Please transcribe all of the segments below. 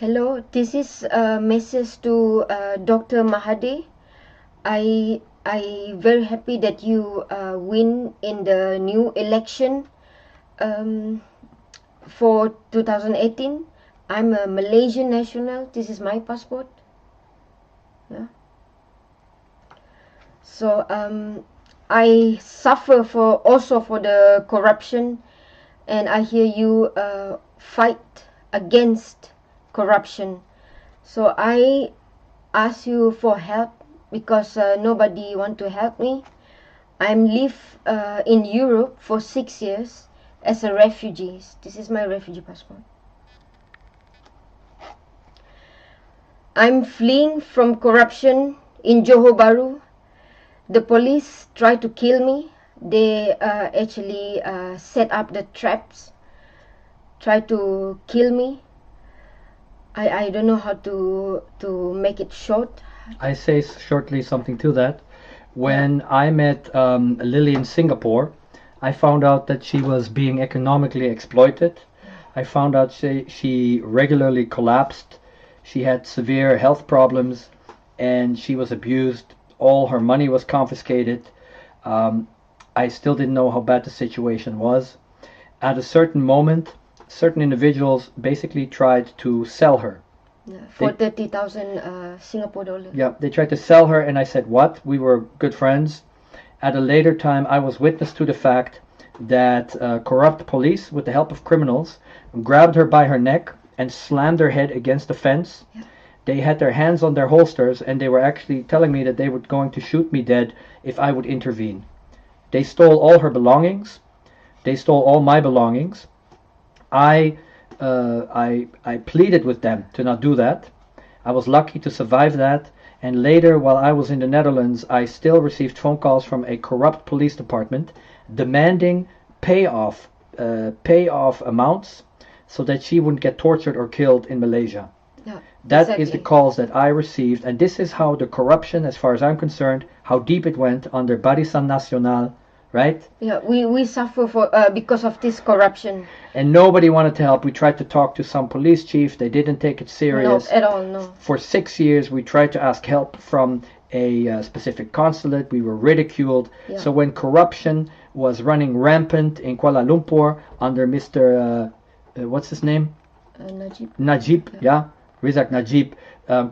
Hello, this is a message to Dr. Mahathir. I very happy that you win in the new election for 2018. I'm a Malaysian national. This is my passport. Yeah. So I suffer also for the corruption, and I hear you fight against corruption. So I ask you for help because nobody want to help me. I'm live in Europe for 6 years as a refugee. This is my refugee passport. I'm fleeing from corruption in Johor Baru. The police try to kill me. They actually set up the traps, try to kill me. I don't know how to make it short. I say shortly something to that. When I met Lily in Singapore, I found out that she was being economically exploited. I found out she regularly collapsed. She had severe health problems and she was abused. All her money was confiscated. I still didn't know how bad the situation was. At a certain moment, certain individuals basically tried to sell her. For 30,000 Singapore dollars. Yeah, they tried to sell her and I said, what? We were good friends. At a later time, I was witness to the fact that corrupt police, with the help of criminals, grabbed her by her neck and slammed her head against the fence. Yeah. They had their hands on their holsters and they were actually telling me that they were going to shoot me dead if I would intervene. They stole all her belongings. They stole all my belongings. I pleaded with them to not do that. I was lucky to survive that. And later, while I was in the Netherlands, I still received phone calls from a corrupt police department demanding payoff amounts so that she wouldn't get tortured or killed in Malaysia. Yeah, that exactly. is the calls that I received. And this is how the corruption, as far as I'm concerned, how deep it went under Barisan Nasional, right? Yeah, we suffer for because of this corruption. And nobody wanted to help. We tried to talk to some police chief. They didn't take it serious. No, at all, no. For 6 years, we tried to ask help from a specific consulate. We were ridiculed. Yeah. So when corruption was running rampant in Kuala Lumpur under Mr. What's his name? Najib. Najib, yeah. Rizak Najib.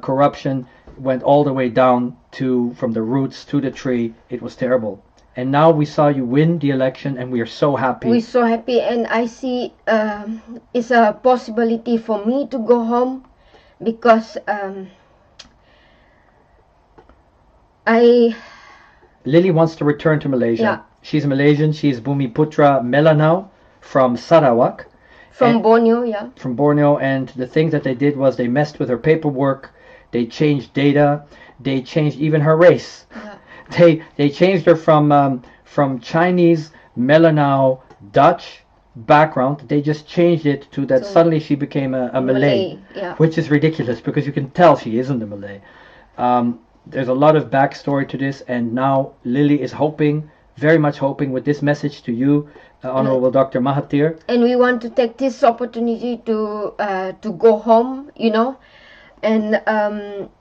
Corruption went all the way down from the roots to the tree. It was terrible. And now we saw you win the election and we are so happy. We're so happy, and I see it's a possibility for me to go home because Lily wants to return to Malaysia. Yeah. She's Malaysian. She's Bumiputra Melanau from Sarawak. From Borneo, yeah. From Borneo, and the thing that they did was they messed with her paperwork. They changed data. They changed even her race. Yeah. They changed her from Chinese, Melanau, Dutch background. They just changed it to that suddenly she became a Malay, yeah. Which is ridiculous because you can tell she isn't a Malay. There's a lot of backstory to this, and now Lily is hoping, very much hoping, with this message to you, Honorable Dr. Mahathir. And we want to take this opportunity to go home, you know, and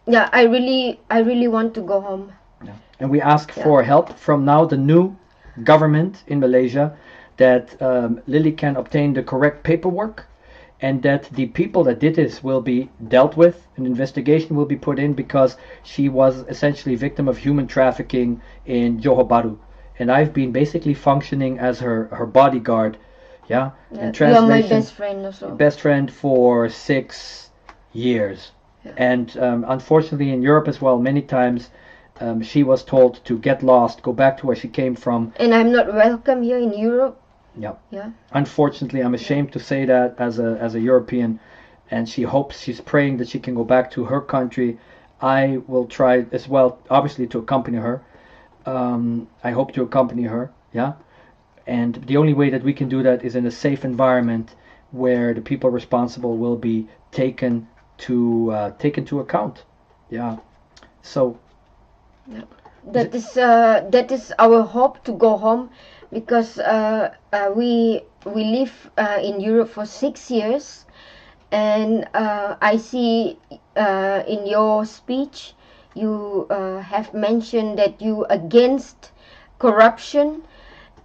yeah, I really want to go home. Yeah. And we ask for help from now the new government in Malaysia, that Lily can obtain the correct paperwork and that the people that did this will be dealt with. An investigation will be put in because she was essentially a victim of human trafficking in Johor Baru. And I've been basically functioning as her bodyguard. Yeah. In translation, you're my best friend also. Best friend for 6 years. Yeah. And unfortunately in Europe as well, many times she was told to get lost, go back to where she came from. And I'm not welcome here in Europe. Yeah. Yeah. Unfortunately, I'm ashamed to say that as a European, and she's praying that she can go back to her country. I will try as well, obviously, to accompany her. I hope to accompany her. Yeah. And the only way that we can do that is in a safe environment where the people responsible will be taken to account. Yeah. So. Yeah. That is our hope to go home, because we live in Europe for 6 years, And I see in your speech you have mentioned that you against corruption,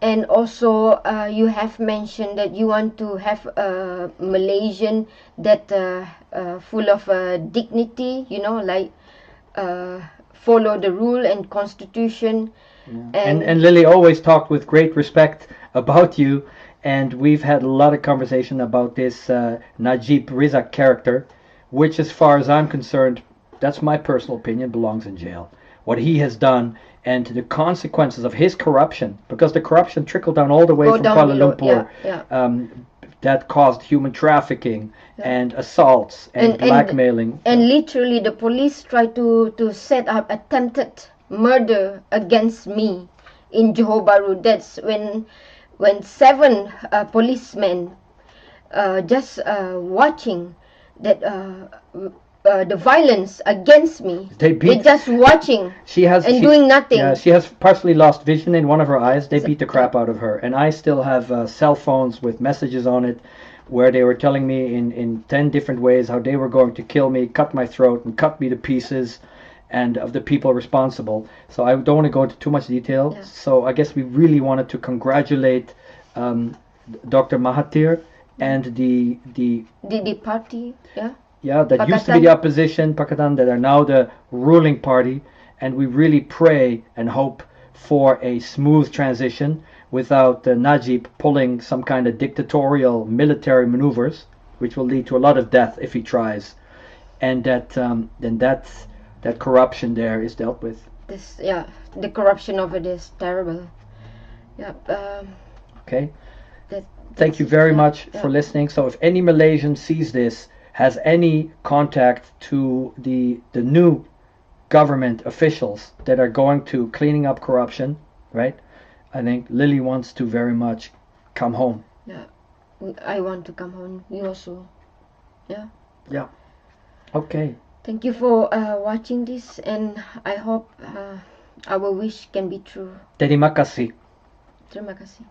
and also you have mentioned that you want to have a Malaysian that full of dignity, you know, like follow the rule and constitution. And Lily always talked with great respect about you, and we've had a lot of conversation about this Najib Rizak character, which, as far as I'm concerned, that's my personal opinion, belongs in jail. What he has done and the consequences of his corruption, because the corruption trickled down all the way from Kuala Lumpur, that caused human trafficking and assaults and blackmailing. And literally the police tried to set up attempted murder against me in Johor Bahru. That's when 7 policemen just watching that the violence against me. They just watching doing nothing. Yeah, she has partially lost vision in one of her eyes. They beat the crap out of her. And I still have cell phones with messages on it where they were telling me in 10 different ways how they were going to kill me, cut my throat, and cut me to pieces, and of the people responsible. So I don't want to go into too much detail. Yeah. So I guess we really wanted to congratulate Dr. Mahathir and the party, that Pakatan. used to be the opposition, Pakatan, that are now the ruling party, and we really pray and hope for a smooth transition without Najib pulling some kind of dictatorial military maneuvers, which will lead to a lot of death if he tries, and that then that corruption there is dealt with. The corruption of it is terrible. Okay. Thank you very much for listening. So if any Malaysian sees this, has any contact to the new government officials that are going to cleaning up corruption, right? I think Lily wants to very much come home. Yeah, I want to come home. You also. Yeah. Yeah. Okay. Thank you for watching this, and I hope our wish can be true. Terima kasih. Terima kasih.